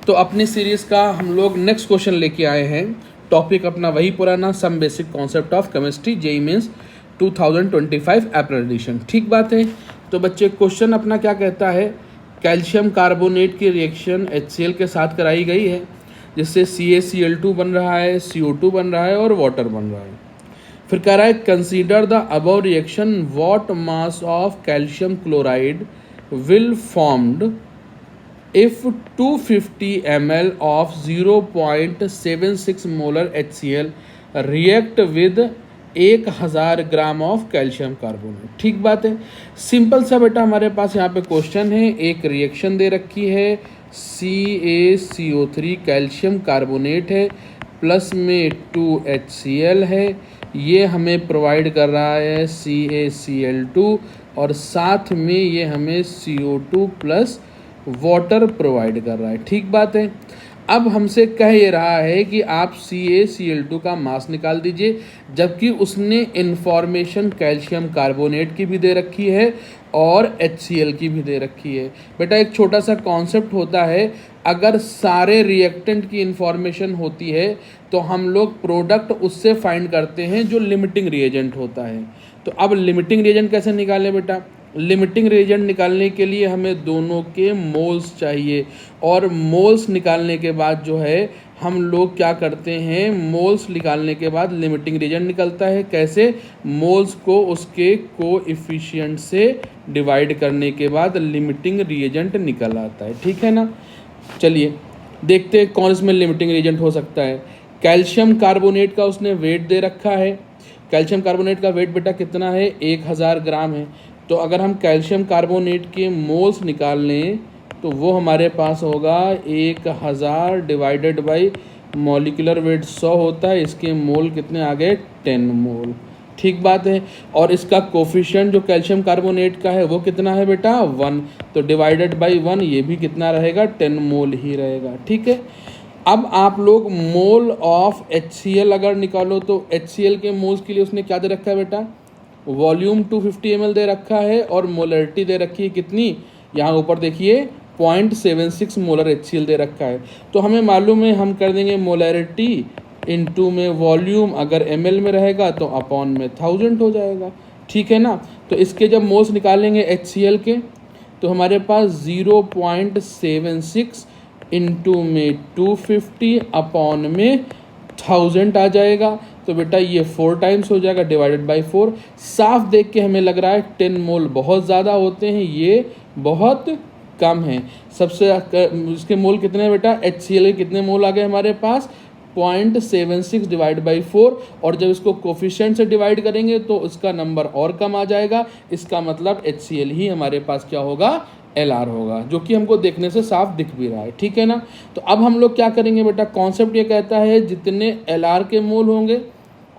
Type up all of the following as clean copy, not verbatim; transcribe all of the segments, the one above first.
तो अपनी सीरीज़ का हम लोग नेक्स्ट क्वेश्चन लेके आए हैं। टॉपिक अपना वही पुराना, some basic concept of chemistry, JEE mains 2025 April edition. ठीक बात है। तो बच्चे क्वेश्चन अपना क्या कहता है, कैल्शियम कार्बोनेट की रिएक्शन HCl के साथ कराई गई है, जिससे CaCl2 बन रहा है, CO2 बन रहा है और वाटर बन रहा है। फिर कह रहा है consider the above reaction, what mass of calcium chloride will formed if 250 ml of 0.76 molar HCl react with 1000 gram of calcium carbonate. ठीक बात है, सिंपल सा बेटा हमारे पास यहाँ पे क्वेश्चन है, एक रिएक्शन दे रखी है, CaCO3 कैल्शियम कार्बोनेट है, प्लस में 2HCl है, ये हमें प्रोवाइड कर रहा है CaCl2 और साथ में ये हमें CO2 प्लस वाटर प्रोवाइड कर रहा है। ठीक बात है। अब हमसे कह ये रहा है कि आप CaCl2 का मास निकाल दीजिए, जबकि उसने इंफॉर्मेशन कैल्शियम कार्बोनेट की भी दे रखी है और HCl की भी दे रखी है। बेटा एक छोटा सा कॉन्सेप्ट होता है, अगर सारे रिएक्टेंट की इंफॉर्मेशन होती है तो हम लोग प्रोडक्ट उससे फाइंड करते हैं जो लिमिटिंग रिएजेंट होता है। तो अब लिमिटिंग रिएजेंट कैसे निकालें बेटा, लिमिटिंग रिएजेंट निकालने के लिए हमें दोनों के मोल्स चाहिए, और मोल्स निकालने के बाद जो है हम लोग क्या करते हैं, मोल्स निकालने के बाद लिमिटिंग रिएजेंट निकलता है। कैसे, मोल्स को उसके कोएफिशिएंट से डिवाइड करने के बाद लिमिटिंग रिएजेंट निकल आता है। ठीक है ना। चलिए देखते हैं कौन इसमें लिमिटिंग रिएजेंट हो सकता है। कैल्शियम कार्बोनेट का उसने वेट दे रखा है। कैल्शियम कार्बोनेट का वेट बेटा कितना है, 1000 ग्राम है। तो अगर हम कैल्शियम कार्बोनेट के मोल्स निकाल लें तो वो हमारे पास होगा 1000 डिवाइडेड बाई मॉलिक्यूलर वेट 100 होता है, इसके मोल कितने आ गए, 10 मोल। ठीक बात है। और इसका कोफिशिएंट जो कैल्शियम कार्बोनेट का है वो कितना है बेटा, 1, तो डिवाइडेड बाई 1 ये भी कितना रहेगा, 10 मोल ही रहेगा। ठीक है। अब आप लोग मोल ऑफ HCl अगर निकालो तो HCl के मोल्स के लिए उसने क्या दे रखा है बेटा, वॉल्यूम 250 ml दे रखा है और मोलरिटी दे रखी है कितनी, यहाँ ऊपर देखिए 0.76 मोलर HCl दे रखा है। तो हमें मालूम है, हम कर देंगे मोलरिटी इनटू में वॉल्यूम, अगर ml में रहेगा तो अपॉन में 1000 हो जाएगा। ठीक है ना। तो इसके जब मोल्स निकालेंगे HCl के तो हमारे पास 0.76 इंटू में 250 अपॉन में 1000 आ जाएगा। तो बेटा ये 4 टाइम्स हो जाएगा, डिवाइडेड बाई 4। साफ देख के हमें लग रहा है 10 मोल बहुत ज़्यादा होते हैं, ये बहुत कम है। सबसे इसके मोल कितने हैं बेटा, HCl के कितने मोल आ गए हमारे पास, 0.76 डिवाइड बाई 4, और जब इसको कोफिशिएंट से डिवाइड करेंगे तो इसका नंबर और कम आ जाएगा। इसका मतलब HCl ही हमारे पास क्या होगा, LR होगा, जो कि हमको देखने से साफ दिख भी रहा है। ठीक है ना। तो अब हम लोग क्या करेंगे बेटा, कॉन्सेप्ट ये कहता है जितने LR के मोल होंगे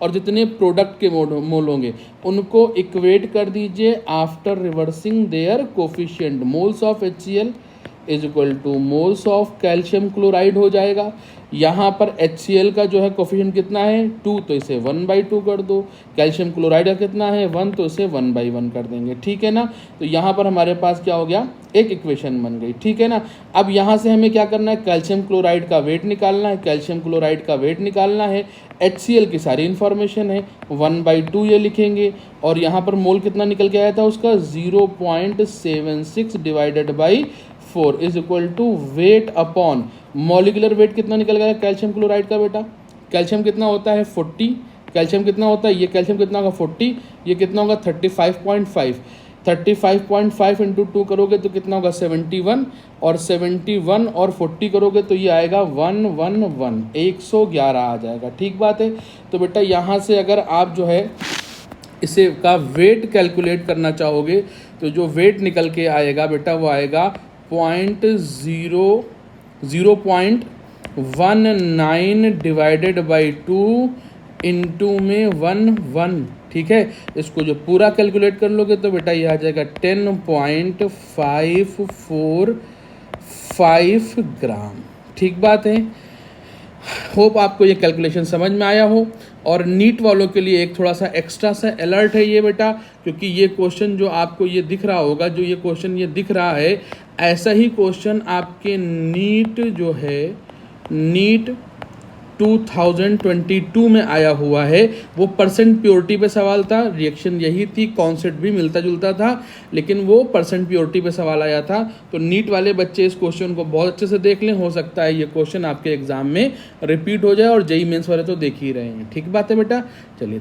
और जितने प्रोडक्ट के मोल होंगे उनको इक्वेट कर दीजिए after reversing their coefficient. Moles of HCl is equal to moles of calcium chloride हो जाएगा। यहाँ पर HCl का जो है कोफिशिएंट कितना है, 2, तो इसे 1/2 कर दो। कैल्शियम क्लोराइड का कितना है, 1, तो इसे 1/1 कर देंगे। ठीक है ना। तो यहाँ पर हमारे पास क्या हो गया, एक इक्वेशन बन गई। ठीक है ना। अब यहाँ से हमें क्या करना है, कैल्शियम क्लोराइड का वेट निकालना है। कैल्शियम क्लोराइड का वेट निकालना है, HCl की सारी इन्फॉर्मेशन है, 1/2 ये लिखेंगे, और यहाँ पर मोल कितना निकल के आया था उसका, 0.76 divided by 4 is equal to weight upon molecular weight कितना निकल गया कैल्शियम क्लोराइड का बेटा, कैल्शियम कितना होता है 40, कैल्शियम कितना होता है, ये कैल्शियम कितना होगा 40, ये कितना होगा 35.5, 35.5 इंटू 2 करोगे तो कितना होगा 71, और 71 और 40 करोगे तो ये आएगा 111, 111 आ जाएगा। ठीक बात है। तो बेटा यहाँ से अगर आप जो है इसे का वेट कैलकुलेट करना चाहोगे तो जो वेट निकल के आएगा बेटा वो आएगा 0.19 डिवाइडेड बाई 2 इंटू में 1. ठीक है। इसको जो पूरा कैलकुलेट कर लोगे तो बेटा ये आ जाएगा 10.545 ग्राम। ठीक बात है। होप आपको ये कैलकुलेशन समझ में आया हो। और नीट वालों के लिए एक थोड़ा सा एक्स्ट्रा सा अलर्ट है ये बेटा, क्योंकि ये क्वेश्चन जो आपको ये दिख रहा होगा, जो ये क्वेश्चन ये दिख रहा है, ऐसा ही क्वेश्चन आपके नीट जो है, नीट 2022 में आया हुआ है। वो परसेंट प्योरिटी पे सवाल था, रिएक्शन यही थी, कॉन्सेप्ट भी मिलता जुलता था, लेकिन वो परसेंट प्योरिटी पे सवाल आया था। तो नीट वाले बच्चे इस क्वेश्चन को बहुत अच्छे से देख लें, हो सकता है ये क्वेश्चन आपके एग्जाम में रिपीट हो जाए, और जेईई मेंस वाले तो देख ही रहे हैं। ठीक बात है बेटा, चलिए।